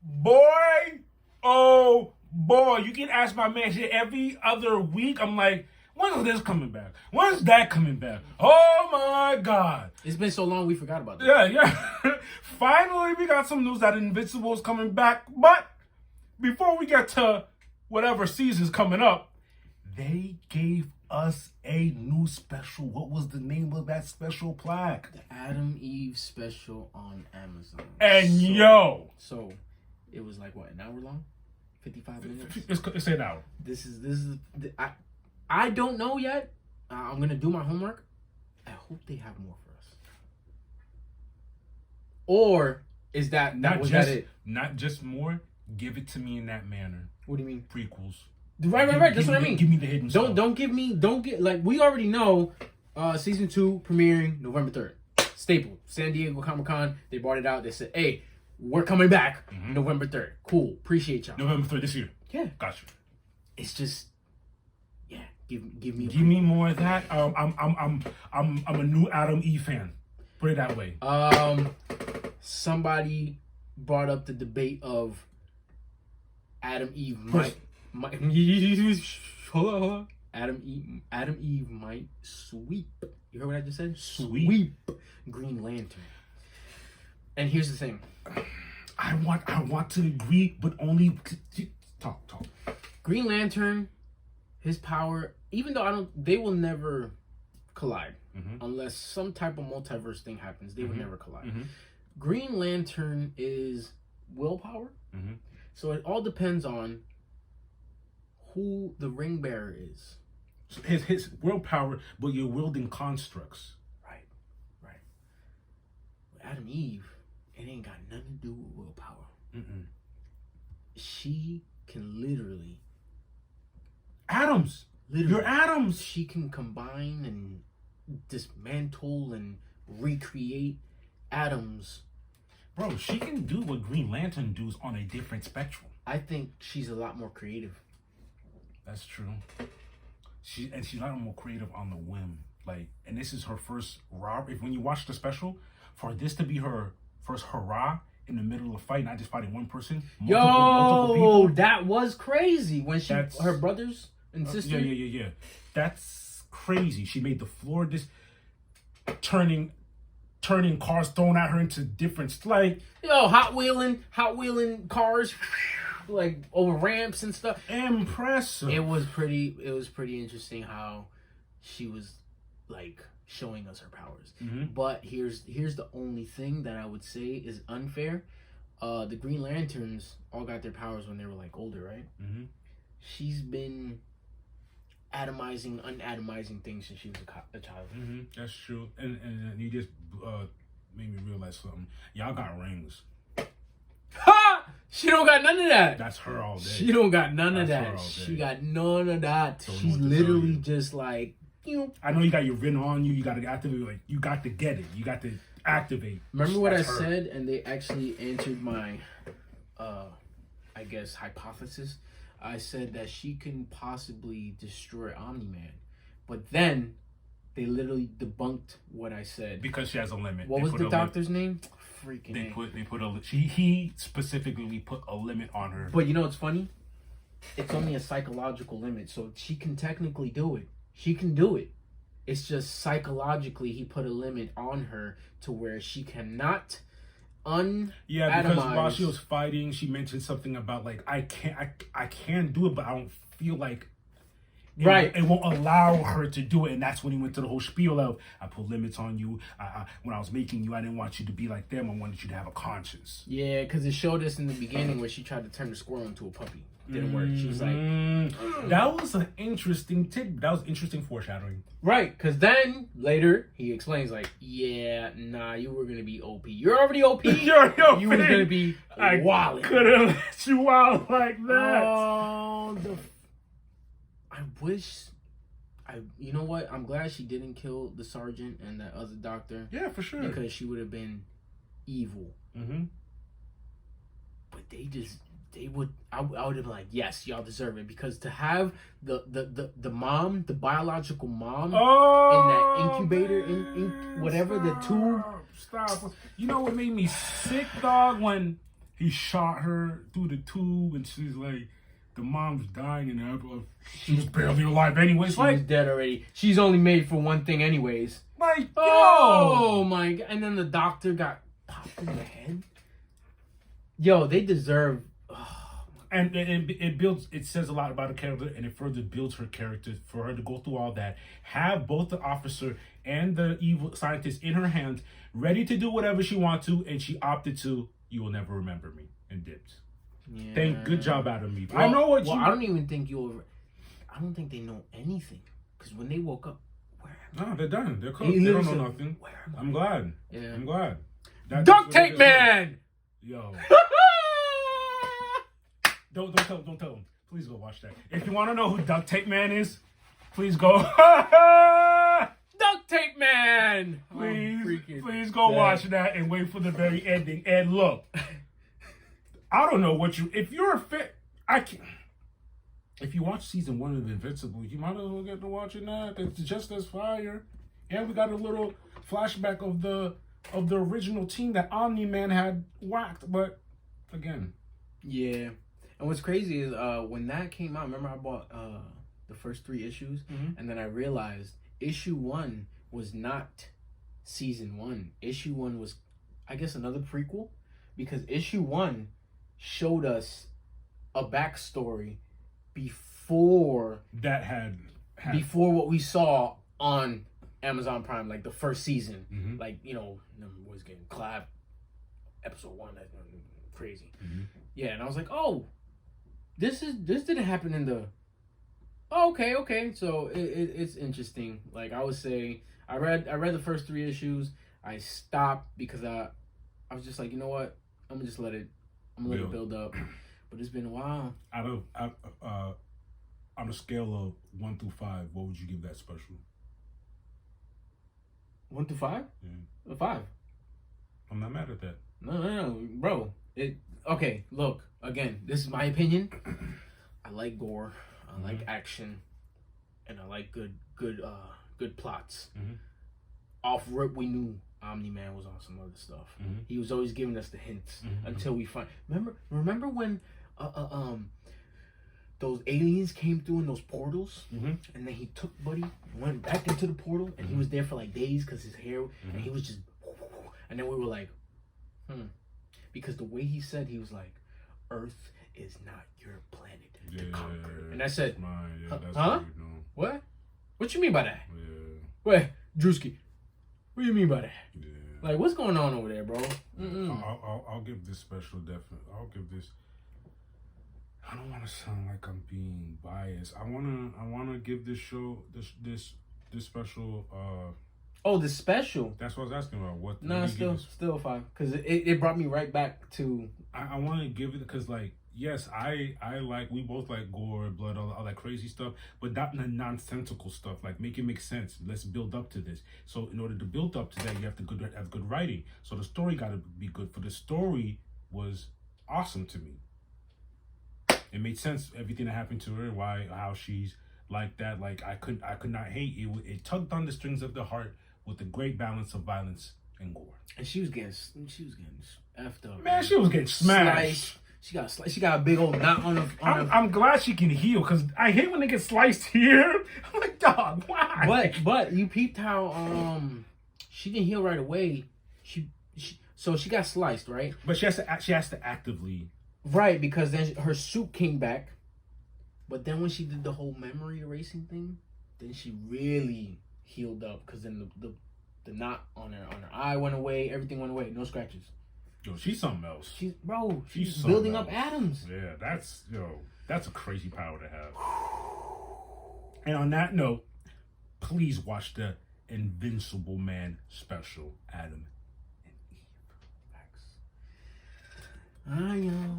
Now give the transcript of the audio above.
Boy, oh boy, you can ask my man shit every other week. I'm like, when's this coming back? When's that coming back? Oh my god. It's been so long we forgot about that. Yeah. Finally, we got some news that Invincible is coming back. But before we get to whatever season's coming up, they gave us a new special. What was the name of that special plaque? The Adam Eve special on Amazon. And So it was like what, an hour long? 55 minutes? It's an hour. This is I don't know yet. I'm gonna do my homework. I hope they have more for us. Or is that Not that it? Not just more. Give it to me in that manner. What do you mean? Prequels. Right. That's what I mean. Give me the hidden stuff. Don't get like, we already know season 2 premiering November 3rd. Staple. San Diego Comic-Con. They brought it out. They said, hey, we're coming back November 3rd. Cool. Appreciate y'all. November 3rd this year. Yeah. Gotcha. It's just, yeah. Give me more of that. I'm a new Adam E fan. Put it that way. Somebody brought up the debate of Adam Eve Adam Eve might sweep. You heard what I just said? Sweep Green Lantern. And here's the thing. I want to agree, but only talk. Green Lantern, his power, even though they will never collide unless some type of multiverse thing happens. They will never collide. Green Lantern is willpower. So it all depends on who the ring bearer is. So his willpower, but you're wielding constructs. Right. With Adam Eve, it ain't got nothing to do with willpower. She can literally. You're atoms. She can combine and dismantle and recreate atoms. Bro, she can do what Green Lantern does on a different spectrum. I think she's a lot more creative. That's true. She's a lot more creative on the whim. Like, and this is her first hurrah. When you watch the special, for this to be her first hurrah in the middle of a fight, not just fighting one person. Multiple people, that was crazy when her brothers and sister. Yeah. That's crazy. She made the floor this turning cars thrown at her into different Hot wheeling cars like over ramps and stuff. Impressive. It was pretty interesting how she was like showing us her powers. But here's the only thing that I would say is unfair. The Green Lanterns all got their powers when they were like older, right? She's been unatomizing things since she was a child. That's true. And you just made me realize something. Y'all got rings. Ha! She don't got none of that. That's her all day. She don't got none of that. She got none of that. She's literally just like, I know you got your VIN on you. You got to activate. Like, you got to get it. You got to activate. Remember what I said, and they actually answered my, I guess, hypothesis. I said that she can possibly destroy Omni-Man, but then they literally debunked what I said because she has a limit. What was the doctor's name? He specifically put a limit on her. But you know what's funny? It's only a psychological limit, so she can technically do it. She can do it. It's just psychologically he put a limit on her to where she cannot because while she was fighting, she mentioned something about like I can't do it, but I don't feel like it won't allow her to do it. And that's when he went to the whole spiel of I put limits on you. When I was making you, I didn't want you to be like them. I wanted you to have a conscience. Yeah, because it showed us in the beginning where she tried to turn the squirrel into a puppy. Didn't work. She was like, that was an interesting tip. That was interesting foreshadowing. Right, because then later he explains like, you were gonna be OP. You're already OP. You were gonna be wild. Couldn't let you out like that. Oh, you know what? I'm glad she didn't kill the sergeant and that other doctor. Yeah, for sure. Because she would have been evil. But I would have been like, yes, y'all deserve it, because to have the mom, the biological mom, in that incubator, in whatever the tube. Stop. You know what made me sick, dog? When he shot her through the tube, and she's like, the mom's dying, and she was barely alive anyways. She was dead already. She's only made for one thing anyways. Like, oh my god! And then the doctor got popped in the head. Yo, they deserve. And it builds. It says a lot about a character, and it further builds her character for her to go through all that. Have both the officer and the evil scientist in her hands, ready to do whatever she wants to, and she opted to. You will never remember me, and dipped. Yeah. Good job out of me. Well, I know what you. I don't even think you'll. I don't think they know anything because when they woke up, where? No, they're done. They're cooked. They don't know nothing. I'm glad. Yeah, I'm glad. Duct tape man. Yo. Don't tell him. Please go watch that. If you want to know who Duct Tape Man is, please go. Duct Tape Man. Please go watch that and wait for the very ending. And look, I don't know what if you're a fan, if you watch season 1 of Invincible, you might as well get to watching that. It's just as fire. And we got a little flashback of the original team that Omni-Man had whacked, but again. Yeah. And what's crazy is when that came out, remember I bought the first 3 issues, and then I realized issue 1 was not season 1. Issue 1 was, I guess, another prequel, because issue 1 showed us a backstory before before what we saw on Amazon Prime, like the first season, like was getting clapped. Episode 1, that's crazy. Yeah, and I was like, oh. This didn't happen in the. Oh, okay. So it's interesting. Like I would say, I read the first 3 issues. I stopped because I was just like, you know what? I'm gonna just let it build up. But it's been a while. On a scale of 1 through 5, what would you give that special? 1 through 5? Yeah. A 5. I'm not mad at that. No, bro. Okay, look, again, this is my opinion. I like gore, I like action, and I like good plots. Off rip, we knew Omni-Man was on some other stuff. He was always giving us the hints until we find. Remember when those aliens came through in those portals, and then he took Buddy, went back into the portal, and he was there for like days because his hair, and he was just, and then we were like, because the way he said, he was like, Earth is not your planet to conquer. And I said, huh? What? What you mean by that? Yeah. Wait, Drewski, what do you mean by that? Yeah. Like, what's going on over there, bro? I'll give this special I'll give this. I don't want to sound like I'm being biased. I wanna give this show this special. Oh, the special. That's what I was asking about. What? No, still 5, because it brought me right back to. I want to give it because, like, yes, I like, we both like gore, blood, all that crazy stuff, but not the nonsensical stuff. Like, make it make sense. Let's build up to this. So in order to build up to that, you have to have good writing. So the story got to be good. For the story was awesome to me. It made sense, everything that happened to her, how she's like that. Like, I could not hate it. It tugged on the strings of the heart with a great balance of violence and gore. And she was getting effed up. Man, she was getting smashed. She got a big old knot on her. I'm glad she can heal, because I hate when they get sliced here. I'm like, dog, why? But you peeped how she didn't heal right away. So she got sliced, right? But she has to actively. Right, because then her suit came back. But then when she did the whole memory erasing thing, then she really healed up, because then the knot on her eye went away, everything went away, no scratches. Yo, she's something else. She's building up atoms. Yeah, that's a crazy power to have. And on that note, please watch the Invincible Man special, Adam and Eve. I know.